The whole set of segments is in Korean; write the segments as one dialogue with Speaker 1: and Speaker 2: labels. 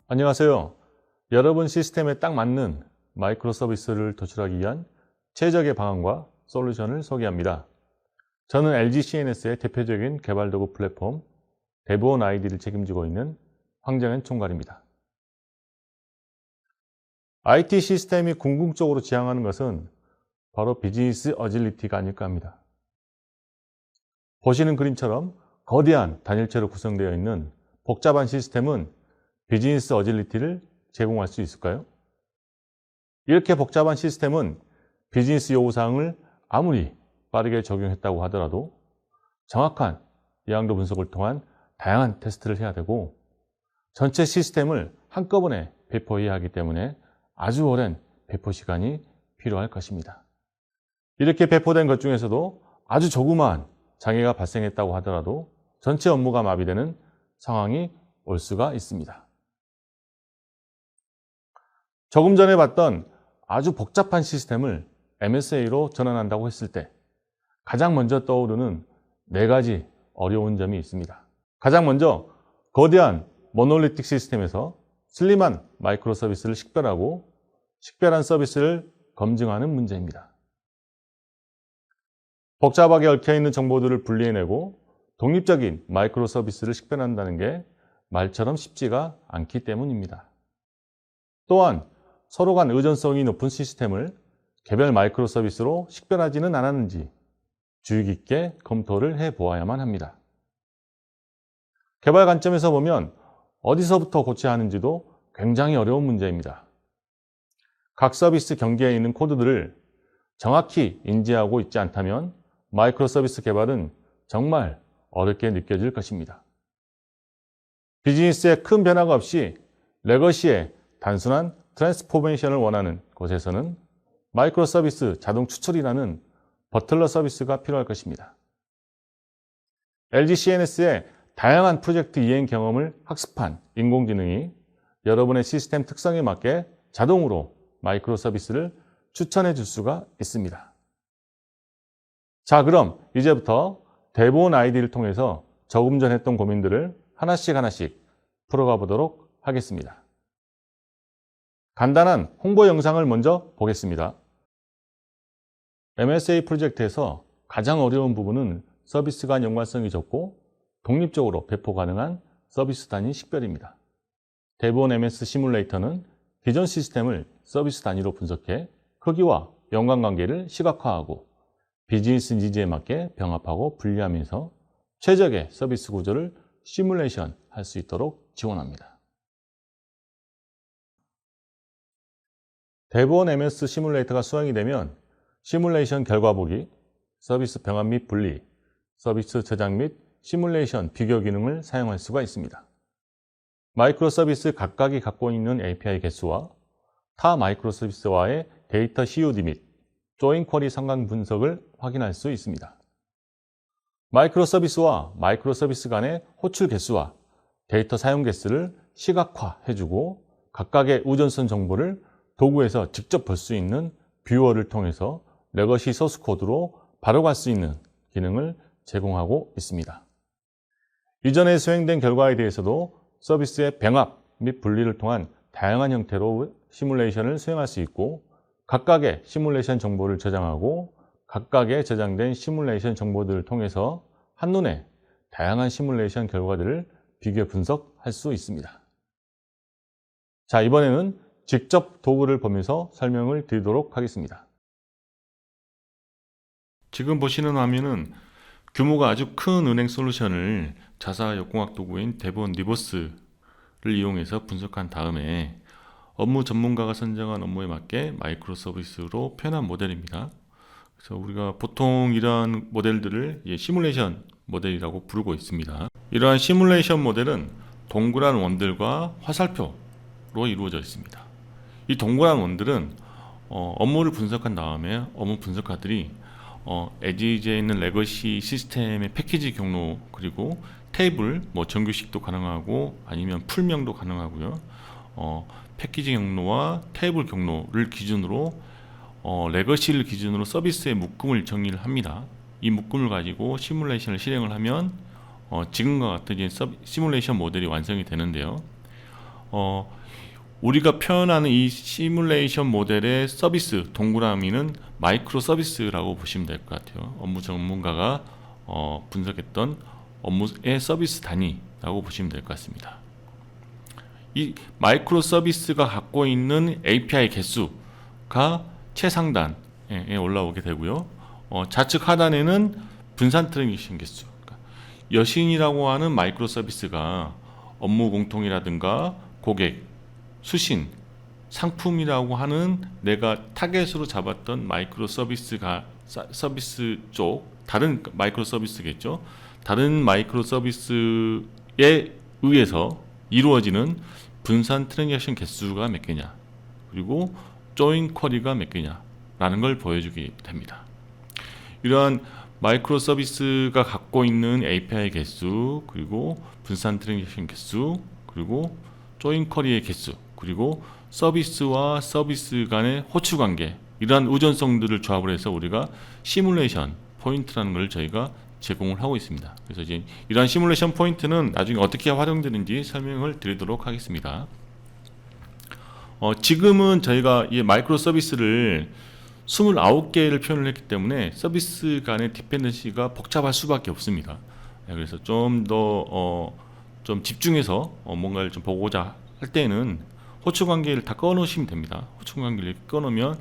Speaker 1: 안녕하세요. 여러분 시스템에 딱 맞는 마이크로 서비스를 도출하기 위한 최적의 방안과 솔루션을 소개합니다. 저는 LG CNS의 대표적인 개발 도구 플랫폼 데브온 ID를 책임지고 있는 황정현 총괄입니다. IT 시스템이 궁극적으로 지향하는 것은 바로 비즈니스 어질리티가 아닐까 합니다. 보시는 그림처럼 거대한 단일체로 구성되어 있는 복잡한 시스템은 비즈니스 어질리티를 제공할 수 있을까요? 이렇게 복잡한 시스템은 비즈니스 요구사항을 아무리 빠르게 적용했다고 하더라도 정확한 이항도 분석을 통한 다양한 테스트를 해야 되고 전체 시스템을 한꺼번에 배포해야 하기 때문에 아주 오랜 배포 시간이 필요할 것입니다. 이렇게 배포된 것 중에서도 아주 조그마한 장애가 발생했다고 하더라도 전체 업무가 마비되는 상황이 올 수가 있습니다. 조금 전에 봤던 아주 복잡한 시스템을 MSA로 전환한다고 했을 때 가장 먼저 떠오르는 4가지 어려운 점이 있습니다. 가장 먼저 거대한 모놀리틱 시스템에서 슬림한 마이크로 서비스를 식별하고 식별한 서비스를 검증하는 문제입니다. 복잡하게 얽혀있는 정보들을 분리해내고 독립적인 마이크로 서비스를 식별한다는 게 말처럼 쉽지가 않기 때문입니다. 또한 서로 간 의존성이 높은 시스템을 개별 마이크로 서비스로 식별하지는 않았는지 주의 깊게 검토를 해보아야만 합니다. 개발 관점에서 보면 어디서부터 고쳐야 하는지도 굉장히 어려운 문제입니다. 각 서비스 경계에 있는 코드들을 정확히 인지하고 있지 않다면 마이크로 서비스 개발은 정말 어렵게 느껴질 것입니다. 비즈니스에 큰 변화가 없이 레거시의 단순한 트랜스포메이션을 원하는 곳에서는 마이크로 서비스 자동 추출이라는 버틀러 서비스가 필요할 것입니다. LG CNS의 다양한 프로젝트 이행 경험을 학습한 인공지능이 여러분의 시스템 특성에 맞게 자동으로 마이크로 서비스를 추천해 줄 수가 있습니다. 자, 그럼 이제부터 데브온 아이디를 통해서 조금 전 했던 고민들을 하나씩 풀어가 보도록 하겠습니다. 간단한 홍보 영상을 먼저 보겠습니다. MSA 프로젝트에서 가장 어려운 부분은 서비스 간 연관성이 적고 독립적으로 배포 가능한 서비스 단위 식별입니다. 데브온 MS 시뮬레이터는 기존 시스템을 서비스 단위로 분석해 크기와 연관관계를 시각화하고 비즈니스 니즈에 맞게 병합하고 분리하면서 최적의 서비스 구조를 시뮬레이션 할 수 있도록 지원합니다. 데브온 MS 시뮬레이터가 수행이 되면 시뮬레이션 결과 보기, 서비스 병합 및 분리, 서비스 저장 및 시뮬레이션 비교 기능을 사용할 수가 있습니다. 마이크로 서비스 각각이 갖고 있는 API 개수와 타 마이크로 서비스와의 데이터 COD 및 조인 쿼리 상관 분석을 확인할 수 있습니다. 마이크로 서비스와 마이크로 서비스 간의 호출 개수와 데이터 사용 개수를 시각화해주고 각각의 우전선 정보를 도구에서 직접 볼 수 있는 뷰어를 통해서 레거시 소스 코드로 바로 갈 수 있는 기능을 제공하고 있습니다. 이전에 수행된 결과에 대해서도 서비스의 병합 및 분리를 통한 다양한 형태로 시뮬레이션을 수행할 수 있고 각각의 시뮬레이션 정보를 저장하고 각각의 저장된 시뮬레이션 정보들을 통해서 한눈에 다양한 시뮬레이션 결과들을 비교 분석할 수 있습니다. 자, 이번에는 직접 도구를 보면서 설명을 드리도록 하겠습니다. 지금 보시는 화면은 규모가 아주 큰 은행 솔루션을 자사 역공학 도구인 데브온 리버스를 이용해서 분석한 다음에 업무 전문가가 선정한 업무에 맞게 마이크로 서비스로 표현한 모델입니다. 그래서 우리가 보통 이러한 모델들을 시뮬레이션 모델이라고 부르고 있습니다. 이러한 시뮬레이션 모델은 동그란 원들과 화살표로 이루어져 있습니다. 이 동그란 원들은 업무를 분석한 다음에 업무 분석가들이 에지에 있는 레거시 시스템의 패키지 경로 그리고 테이블, 정규식도 가능하고 아니면 풀명도 가능하고요. 패키지 경로와 테이블 경로를 기준으로 레거시를 기준으로 서비스의 묶음을 정리를 합니다. 이 묶음을 가지고 시뮬레이션을 실행을 하면 지금과 같은 시뮬레이션 모델이 완성이 되는데요. 우리가 표현하는 이 시뮬레이션 모델의 서비스 동그라미는 마이크로 서비스라고 보시면 될 것 같아요. 업무 전문가가 분석했던 업무의 서비스 단위라고 보시면 될 것 같습니다. 이 마이크로 서비스가 갖고 있는 API 개수가 최상단에 올라오게 되고요. 좌측 하단에는 분산 트랜잭션 개수. 그러니까 여신이라고 하는 마이크로 서비스가 업무 공통이라든가 고객, 수신, 상품이라고 하는 내가 타겟으로 잡았던 마이크로 서비스가 서비스 쪽 다른 마이크로 서비스겠죠. 다른 마이크로 서비스에 의해서 이루어지는 분산 트랜잭션 개수가 몇 개냐, 그리고 조인 쿼리가 몇 개냐 라는 걸 보여주게 됩니다. 이러한 마이크로 서비스가 갖고 있는 API 개수, 그리고 분산 트랜잭션 개수, 그리고 조인 쿼리의 개수, 그리고 서비스와 서비스 간의 호출 관계, 이러한 의존성들을 조합을 해서 우리가 시뮬레이션 포인트라는 걸 저희가 제공을 하고 있습니다. 그래서 이제 이러한 시뮬레이션 포인트는 나중에 어떻게 활용되는지 설명을 드리도록 하겠습니다. 지금은 저희가 이 마이크로 서비스를 29개를 표현을 했기 때문에 서비스 간의 디펜던시가 복잡할 수밖에 없습니다. 그래서 좀 더 좀 집중해서 뭔가를 좀 보고자 할 때는 호출 관계를 다 꺼놓으시면 됩니다. 호출 관계를 꺼놓으면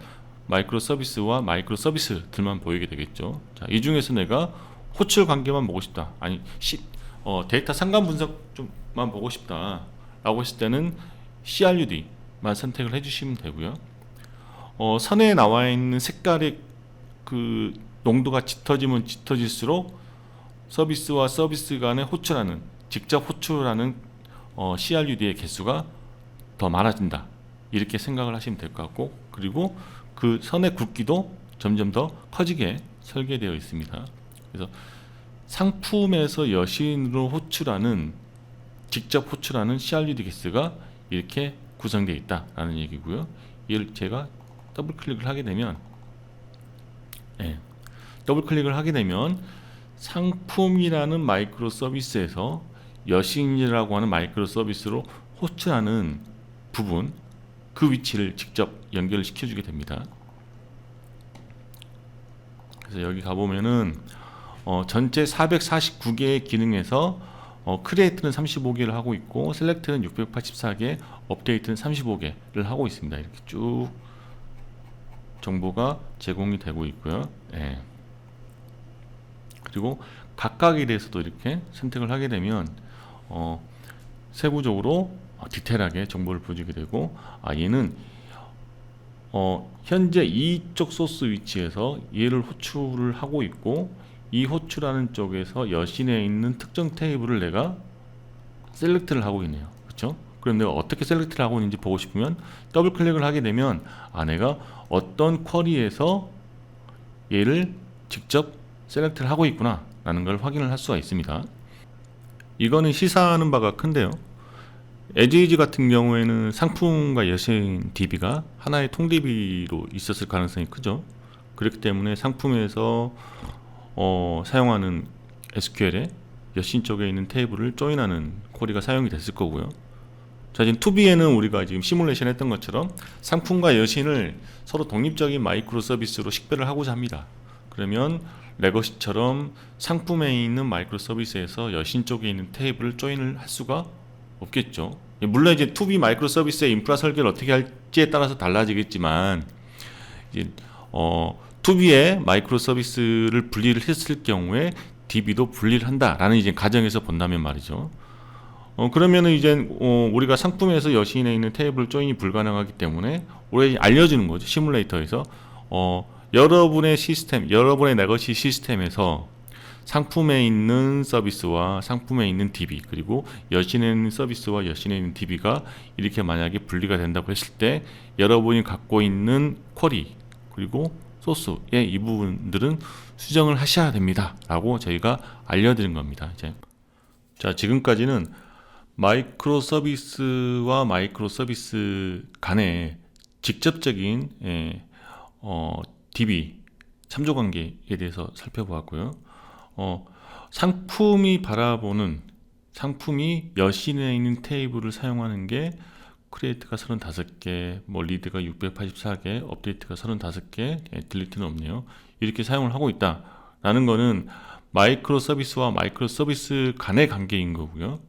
Speaker 1: 마이크로 서비스와 마이크로 서비스들만 보이게 되겠죠. 자, 이 중에서 내가 호출 관계만 보고 싶다, 아니 데이터 상관 분석 좀만 보고 싶다 라고 했을 때는 CRUD만 선택을 해주시면 되고요. 선에 나와 있는 색깔의 그 농도가 짙어지면 짙어질수록 서비스와 서비스 간의 호출하는, 직접 호출하는 CRUD의 개수가 더 많아진다, 이렇게 생각을 하시면 될 것 같고, 그리고 그 선의 굵기도 점점 더 커지게 설계되어 있습니다. 그래서 상품에서 여신으로 호출하는, 직접 호출하는 CRUD 개수가 이렇게 구성되어 있다라는 얘기고요. 이를 제가 더블 클릭을 하게 되면, 상품이라는 마이크로 서비스에서 여신이라고 하는 마이크로 서비스로 호출하는 부분, 그 위치를 직접 연결을 시켜주게 됩니다. 그래서 여기 가보면은 전체 449개의 기능에서 크리에이트는 35개를 하고 있고, 셀렉트는 684개, 업데이트는 35개를 하고 있습니다. 이렇게 쭉 정보가 제공이 되고 있고요. 그리고 각각에 대해서도 이렇게 선택을 하게 되면 세부적으로 디테일하게 정보를 보여주게 되고, 얘는 현재 이쪽 소스 위치에서 얘를 호출을 하고 있고, 이 호출하는 쪽에서 여신에 있는 특정 테이블을 내가 셀렉트를 하고 있네요. 그렇죠? 그럼 내가 어떻게 셀렉트를 하고 있는지 보고 싶으면 더블 클릭을 하게 되면 내가 어떤 쿼리에서 얘를 직접 셀렉트를 하고 있구나 라는 걸 확인을 할 수가 있습니다. 이거는 시사하는 바가 큰데요. 에지이지 같은 경우에는 상품과 여신 DB가 하나의 통 DB로 있었을 가능성이 크죠. 그렇기 때문에 상품에서 사용하는 SQL에 여신 쪽에 있는 테이블을 조인하는 쿼리가 사용이 됐을 거고요. 자, 지금 2B에는 우리가 지금 시뮬레이션 했던 것처럼 상품과 여신을 서로 독립적인 마이크로 서비스로 식별을 하고자 합니다. 그러면 레거시처럼 상품에 있는 마이크로 서비스에서 여신 쪽에 있는 테이블을 조인을 할 수가 없겠죠. 물론 이제 2B 마이크로 서비스의 인프라 설계를 어떻게 할지에 따라서 달라지겠지만, 이제 2B의 마이크로 서비스를 분리를 했을 경우에 DB도 분리를 한다라는 이제 가정에서 본다면 말이죠. 그러면은 이제 우리가 상품에서 여신에 있는 테이블 조인이 불가능하기 때문에 우리가 알려주는 거죠. 시뮬레이터에서 여러분의 시스템, 여러분의 레거시 시스템에서 상품에 있는 서비스와 상품에 있는 DB, 그리고 여신에 있는 서비스와 여신에 있는 DB가 이렇게 만약에 분리가 된다고 했을 때 여러분이 갖고 있는 쿼리 그리고 소스의 이 부분들은 수정을 하셔야 됩니다 라고 저희가 알려드린 겁니다. 자, 지금까지는 마이크로 서비스와 마이크로 서비스 간의 직접적인 DB 참조 관계에 대해서 살펴보았고요. 상품이 바라보는, 상품이 여신에 있는 테이블을 사용하는 게 크리에이트가 35개, 뭐 리드가 684개, 업데이트가 35개, 딜리트는 없네요. 이렇게 사용을 하고 있다라는 거는 마이크로 서비스와 마이크로 서비스 간의 관계인 거고요.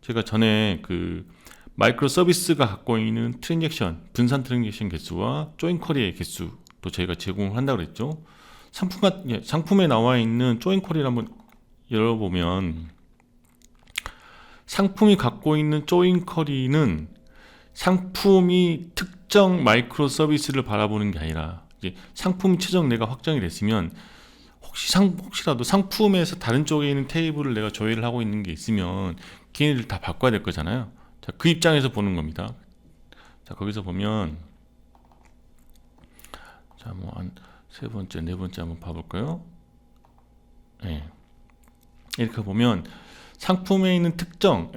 Speaker 1: 제가 전에 그 마이크로 서비스가 갖고 있는 트랜잭션, 분산 트랜잭션 개수와 조인 쿼리의 개수도 저희가 제공을 한다고 그랬죠. 상품에 나와 있는 조인 쿼리를 한번 열어보면 상품이 갖고 있는 조인 쿼리는 상품이 특정 마이크로 서비스를 바라보는 게 아니라 이제 상품이 최종 내가 확정이 됐으면 혹시라도 상품에서 다른 쪽에 있는 테이블을 내가 조회를 하고 있는 게 있으면 걔네들 다 바꿔야 될 거잖아요. 자, 그 입장에서 보는 겁니다. 자, 거기서 보면 자, 뭐 한 세 번째, 네 번째 한번 봐볼까요? 네. 이렇게 보면 상품에 있는 특정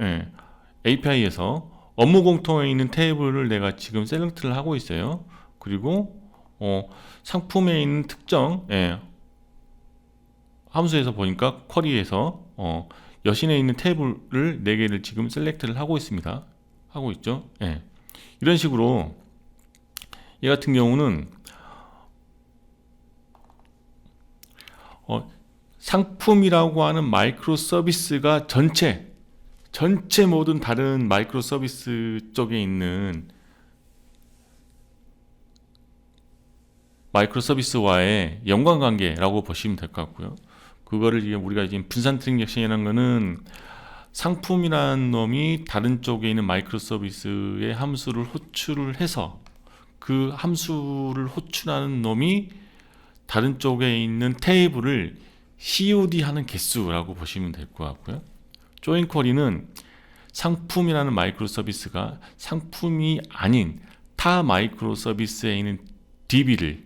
Speaker 1: API에서 업무 공통에 있는 테이블을 내가 지금 셀렉트를 하고 있어요. 그리고 상품에 있는 특정 함수에서 보니까 쿼리에서 여신에 있는 테이블을 4개를 지금 셀렉트를 하고 있습니다. 하고 있죠. 이런 식으로 얘 같은 경우는 상품이라고 하는 마이크로 서비스가 전체 모든 다른 마이크로 서비스 쪽에 있는 마이크로 서비스와의 연관관계라고 보시면 될 것 같고요. 그거를 이제 우리가 지금 분산 트랜잭션이라는 거는 상품이라는 놈이 다른 쪽에 있는 마이크로 서비스의 함수를 호출을 해서 그 함수를 호출하는 놈이 다른 쪽에 있는 테이블을 COD 하는 개수라고 보시면 될 것 같고요. 조인 쿼리는 상품이라는 마이크로 서비스가 상품이 아닌 타 마이크로 서비스에 있는 DB를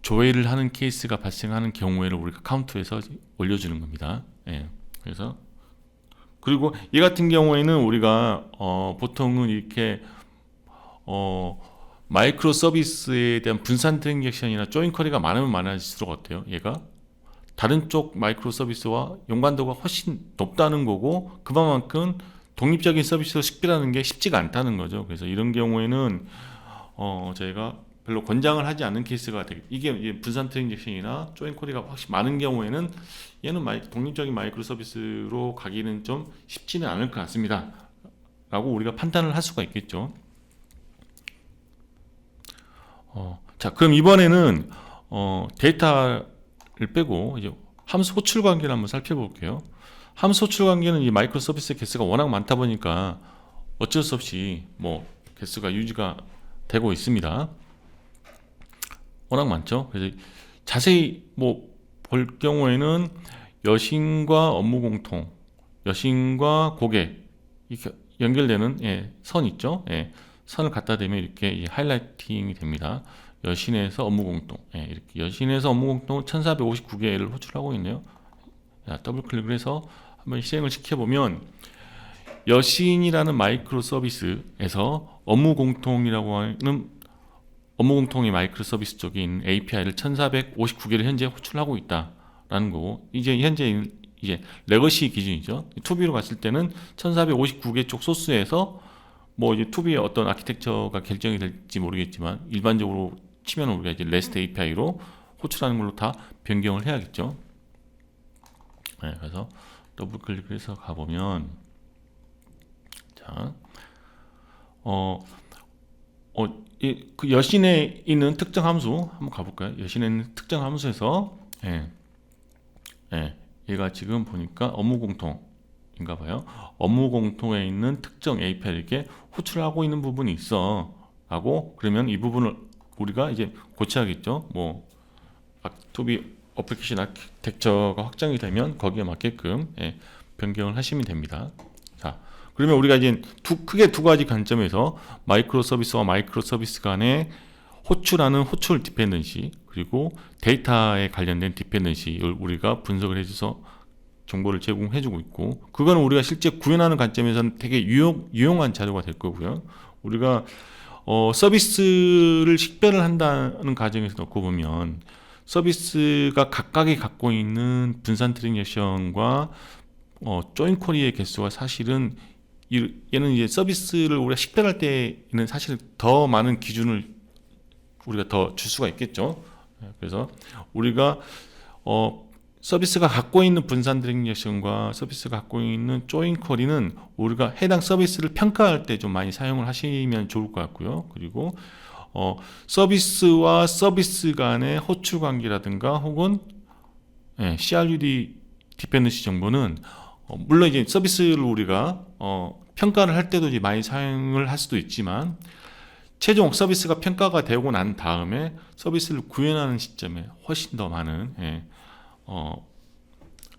Speaker 1: 조회를 하는 케이스가 발생하는 경우에를 우리가 카운트해서 올려주는 겁니다. 그래서 그리고 이 같은 경우에는 우리가 보통은 이렇게 마이크로 서비스에 대한 분산 트랜잭션이나 조인 쿼리가 많으면 많아질수록 어때요? 얘가 다른 쪽 마이크로 서비스와 연관도가 훨씬 높다는 거고 그만큼 독립적인 서비스로 식별하는 게 쉽지가 않다는 거죠. 그래서 이런 경우에는 저희가 별로 권장을 하지 않는 케이스가 되게 이게 분산 트랜잭션이나 조인 쿼리가 확실히 많은 경우에는 얘는 독립적인 마이크로 서비스로 가기는 좀 쉽지는 않을 것 같습니다. 라고 우리가 판단을 할 수가 있겠죠. 자, 그럼 이번에는 데이터를 빼고 이제 함수 호출 관계를 한번 살펴볼게요. 함수 호출 관계는 이 마이크로 서비스 개수가 워낙 많다 보니까 어쩔 수 없이 뭐 개수가 유지가 되고 있습니다. 워낙 많죠. 그래서 자세히 뭐 볼 경우에는 여신과 업무 공통, 여신과 고객 이렇게 연결되는 선 있죠. 선을 갖다 대면 이렇게 하이라이팅이 됩니다. 여신에서 업무 공통, 이렇게 여신에서 업무 공통 1459개를 호출하고 있네요. 더블 클릭을 해서 한번 실행을 시켜보면 여신이라는 마이크로 서비스에서 업무 공통이라고 하는 업무 공통의 마이크로 서비스 쪽에 있는 API를 1459개를 현재 호출하고 있다라는 거고, 이제 현재 이제 레거시 기준이죠. 2B로 갔을 때는 1459개 쪽 소스에서 뭐 이제 2B의 어떤 아키텍처가 결정이 될지 모르겠지만 일반적으로 치면 우리가 이제 REST API로 호출하는 걸로 다 변경을 해야겠죠. 그래서 더블 클릭을 해서 가보면 자, 그 여신에 있는 특정 함수 한번 가볼까요? 여신에 있는 특정 함수에서 얘가 지금 보니까 업무 공통인가 봐요. 업무 공통에 있는 특정 API를 이렇게 호출하고 있는 부분이 있어 라고, 그러면 이 부분을 우리가 이제 고쳐야겠죠. 뭐 2B 어플리케이션 아키텍처가 확정이 되면 거기에 맞게끔 변경을 하시면 됩니다. 자, 그러면 우리가 이제 크게 두 가지 관점에서 마이크로 서비스와 마이크로 서비스 간의 호출하는 호출 디펜던시, 그리고 데이터에 관련된 디펜던시를 우리가 분석을 해줘서 정보를 제공해주고 있고, 그거는 우리가 실제 구현하는 관점에서는 되게 유용한 자료가 될 거고요. 우리가 서비스를 식별을 한다는 과정에서 놓고 보면 서비스가 각각이 갖고 있는 분산 트랜잭션과 조인 쿼리의 개수가 사실은 얘는 이제 서비스를 우리가 식별할 때는 사실 더 많은 기준을 우리가 더 줄 수가 있겠죠. 그래서 우리가 서비스가 갖고 있는 분산 트랜잭션과 서비스가 갖고 있는 조인 쿼리는 우리가 해당 서비스를 평가할 때 좀 많이 사용을 하시면 좋을 것 같고요. 그리고 서비스와 서비스 간의 호출 관계라든가 혹은 CRUD 디펜던시 정보는 물론 이제 서비스를 우리가 평가를 할 때도 이제 많이 사용을 할 수도 있지만 최종 서비스가 평가가 되고 난 다음에 서비스를 구현하는 시점에 훨씬 더 많은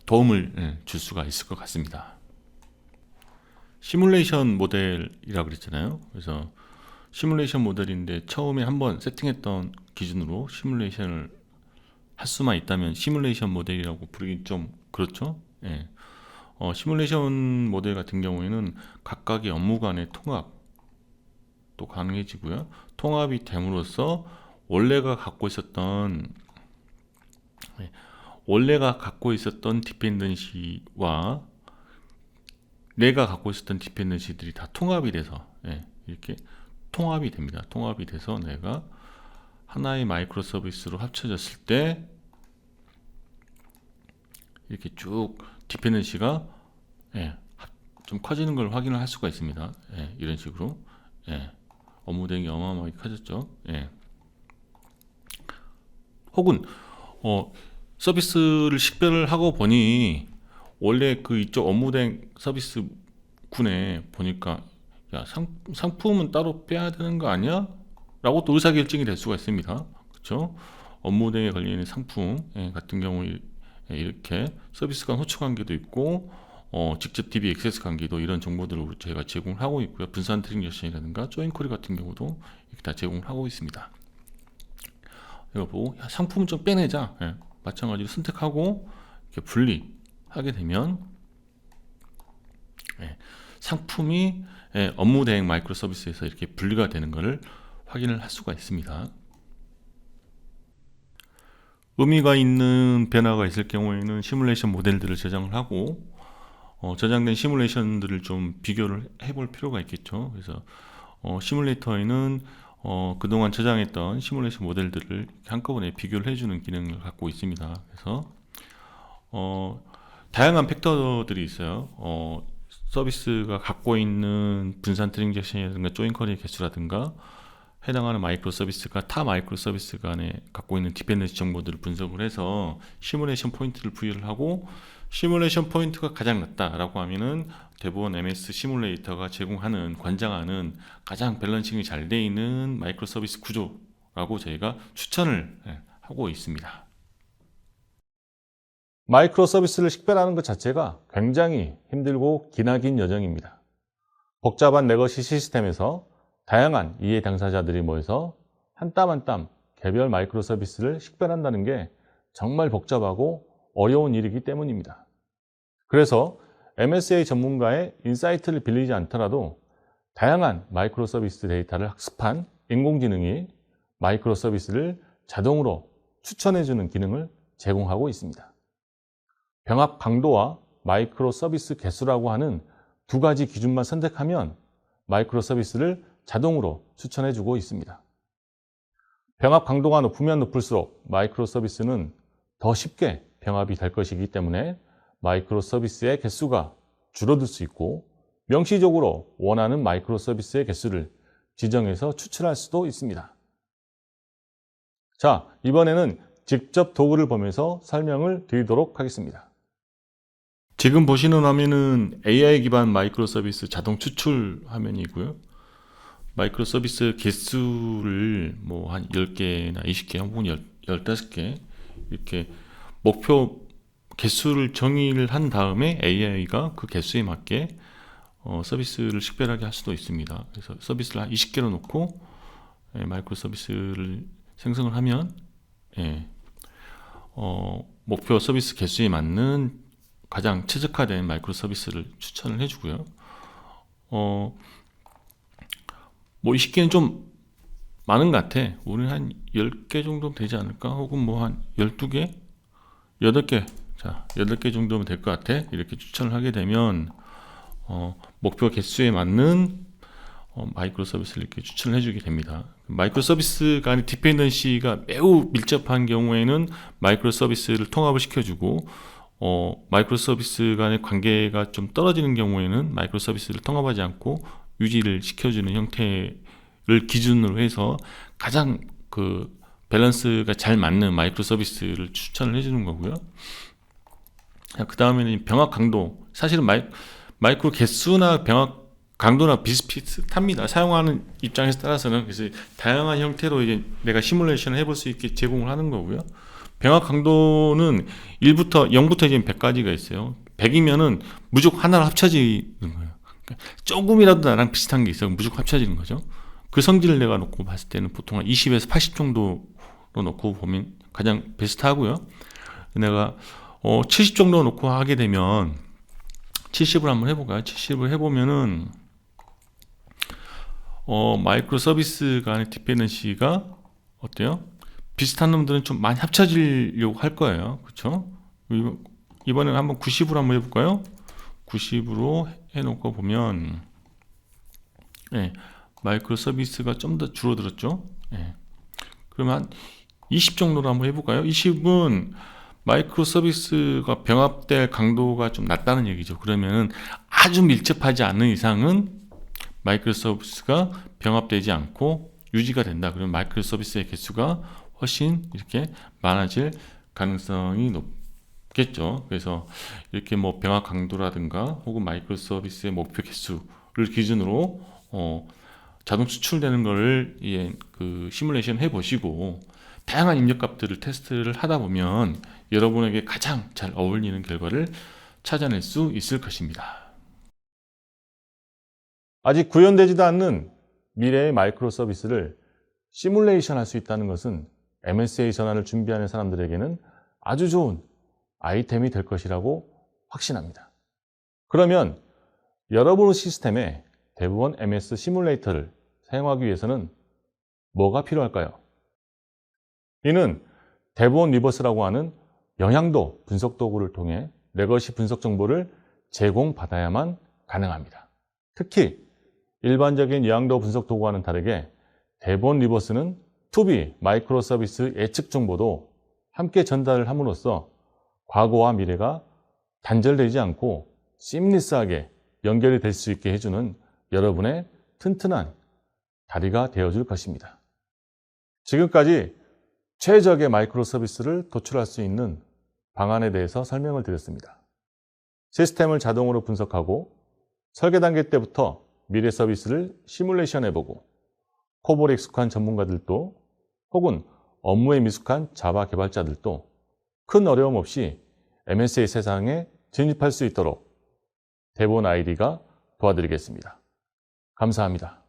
Speaker 1: 도움을 줄 수가 있을 것 같습니다. 시뮬레이션 모델이라고 그랬잖아요. 그래서 시뮬레이션 모델인데 처음에 한번 세팅했던 기준으로 시뮬레이션을 할 수만 있다면 시뮬레이션 모델이라고 부르기 좀 그렇죠. 시뮬레이션 모델 같은 경우에는 각각의 업무 간의 통합도 가능해지고요. 통합이 됨으로써 원래가 갖고 있었던 디펜던시와 내가 갖고 있었던 디펜던시들이 다 통합이 돼서 이렇게 통합이 됩니다. 통합이 돼서 내가 하나의 마이크로 서비스로 합쳐졌을 때 이렇게 쭉 디펜던시가 좀 커지는 걸 확인을 할 수가 있습니다. 이런 식으로 업무 대응이 어마어마하게 커졌죠. 혹은 서비스를 식별을 하고 보니 원래 그 이쪽 업무 대행 서비스 군에 보니까 야, 상품은 따로 빼야 되는 거 아니야? 라고 또 의사결정이 될 수가 있습니다. 그렇죠? 업무 대행에 걸리는 상품 같은 경우에 이렇게 서비스 간 호출 관계도 있고 직접 DB 액세스 관계도 이런 정보들을 저희가 제공을 하고 있고요. 분산 트랜잭션이라든가 조인 쿼리 같은 경우도 이렇게 다 제공을 하고 있습니다. 이거 보고 야, 상품은 좀 빼내자. 마찬가지로 선택하고 이렇게 분리하게 되면 상품이 업무 대행 마이크로 서비스에서 이렇게 분리가 되는 것을 확인을 할 수가 있습니다. 의미가 있는 변화가 있을 경우에는 시뮬레이션 모델들을 저장을 하고 저장된 시뮬레이션들을 좀 비교를 해볼 필요가 있겠죠. 그래서 시뮬레이터에는 그동안 저장했던 시뮬레이션 모델들을 한꺼번에 비교를 해주는 기능을 갖고 있습니다. 그래서 다양한 팩터들이 있어요. 서비스가 갖고 있는 분산 트랜잭션이라든가 조인 쿼리 개수라든가 해당하는 마이크로 서비스가 타 마이크로 서비스 간에 갖고 있는 디펜던시 정보들을 분석을 해서 시뮬레이션 포인트를 부여를 하고 시뮬레이션 포인트가 가장 낮다라고 하면은 대부분 MS 시뮬레이터가 제공하는 관장하는 가장 밸런싱이 잘 되어 있는 마이크로 서비스 구조라고 저희가 추천을 하고 있습니다. 마이크로 서비스를 식별하는 것 자체가 굉장히 힘들고 기나긴 여정입니다. 복잡한 레거시 시스템에서 다양한 이해 당사자들이 모여서 한 땀 한 땀 개별 마이크로 서비스를 식별한다는 게 정말 복잡하고 어려운 일이기 때문입니다. 그래서 MSA 전문가의 인사이트를 빌리지 않더라도 다양한 마이크로 서비스 데이터를 학습한 인공지능이 마이크로 서비스를 자동으로 추천해주는 기능을 제공하고 있습니다. 병합 강도와 마이크로 서비스 개수라고 하는 두 가지 기준만 선택하면 마이크로 서비스를 자동으로 추천해주고 있습니다. 병합 강도가 높으면 높을수록 마이크로 서비스는 더 쉽게 병합이 될 것이기 때문에 마이크로 서비스의 개수가 줄어들 수 있고 명시적으로 원하는 마이크로 서비스의 개수를 지정해서 추출할 수도 있습니다. 자, 이번에는 직접 도구를 보면서 설명을 드리도록 하겠습니다. 지금 보시는 화면은 AI 기반 마이크로 서비스 자동 추출 화면이고요. 마이크로 서비스 개수를 뭐 한 10개나 20개 혹은 15개 이렇게 목표 개수를 정의를 한 다음에 AI가 그 개수에 맞게 서비스를 식별하게 할 수도 있습니다. 그래서 서비스를 한 20개로 놓고 마이크로 서비스를 생성을 하면 목표 서비스 개수에 맞는 가장 최적화된 마이크로 서비스를 추천을 해주고요. 뭐 20개는 좀 많은 것 같아. 우리는 한 10개 정도 되지 않을까? 혹은 뭐 한 12개? 8개. 자, 8개 정도면 될 것 같아. 이렇게 추천을 하게 되면 목표 개수에 맞는 마이크로 서비스를 이렇게 추천을 해주게 됩니다. 마이크로 서비스 간의 디펜던시가 매우 밀접한 경우에는 마이크로 서비스를 통합을 시켜주고, 마이크로 서비스 간의 관계가 좀 떨어지는 경우에는 마이크로 서비스를 통합하지 않고 유지를 시켜주는 형태를 기준으로 해서 가장 그 밸런스가 잘 맞는 마이크로 서비스를 추천을 해주는 거고요. 그 다음에는 병합 강도. 사실은 마이크로 개수나 병합 강도나 비슷비슷합니다. 사용하는 입장에서 따라서는. 그래서 다양한 형태로 이제 내가 시뮬레이션을 해볼 수 있게 제공을 하는 거고요. 병합 강도는 0부터 이제 100까지가 있어요. 100이면은 무조건 하나로 합쳐지는 거예요. 그러니까 조금이라도 나랑 비슷한 게 있어요. 무조건 합쳐지는 거죠. 그 성질을 내가 놓고 봤을 때는 보통 한 20에서 80 정도로 놓고 보면 가장 베스트하고요. 내가 70 정도 놓고 하게 되면 70을 한번 해볼까요? 70을 해보면은 마이크로 서비스 간의 디펜던시가 어때요? 비슷한 놈들은 좀 많이 합쳐지려고 할 거예요. 그렇죠? 이번에는 한번 90으로 한번 해볼까요? 90으로 해놓고 보면 마이크로 서비스가 좀 더 줄어들었죠. 그러면 한 20 정도로 한번 해볼까요? 20은 마이크로 서비스가 병합될 강도가 좀 낮다는 얘기죠. 그러면은 아주 밀접하지 않는 이상은 마이크로 서비스가 병합되지 않고 유지가 된다. 그러면 마이크로 서비스의 개수가 훨씬 이렇게 많아질 가능성이 높겠죠. 그래서 이렇게 뭐 병합 강도라든가 혹은 마이크로 서비스의 목표 개수를 기준으로 자동 추출되는 거를 그 시뮬레이션 해보시고 다양한 입력값들을 테스트를 하다 보면 여러분에게 가장 잘 어울리는 결과를 찾아낼 수 있을 것입니다.
Speaker 2: 아직 구현되지도 않는 미래의 마이크로 서비스를 시뮬레이션 할 수 있다는 것은 MSA 전환을 준비하는 사람들에게는 아주 좋은 아이템이 될 것이라고 확신합니다. 그러면 여러분의 시스템에 대부분 MS 시뮬레이터를 사용하기 위해서는 뭐가 필요할까요? 이는 대부분 리버스라고 하는 영향도 분석 도구를 통해 레거시 분석 정보를 제공받아야만 가능합니다. 특히 일반적인 영향도 분석 도구와는 다르게 대부분 리버스는 2B 마이크로 서비스 예측 정보도 함께 전달을 함으로써 과거와 미래가 단절되지 않고 시밀리스하게 연결이 될 수 있게 해주는 여러분의 튼튼한 다리가 되어줄 것입니다. 지금까지 최적의 마이크로 서비스를 도출할 수 있는 방안에 대해서 설명을 드렸습니다. 시스템을 자동으로 분석하고 설계 단계 때부터 미래 서비스를 시뮬레이션 해보고 코볼에 익숙한 전문가들도 혹은 업무에 미숙한 자바 개발자들도 큰 어려움 없이 MSA 세상에 진입할 수 있도록 대본 아이디가 도와드리겠습니다. 감사합니다.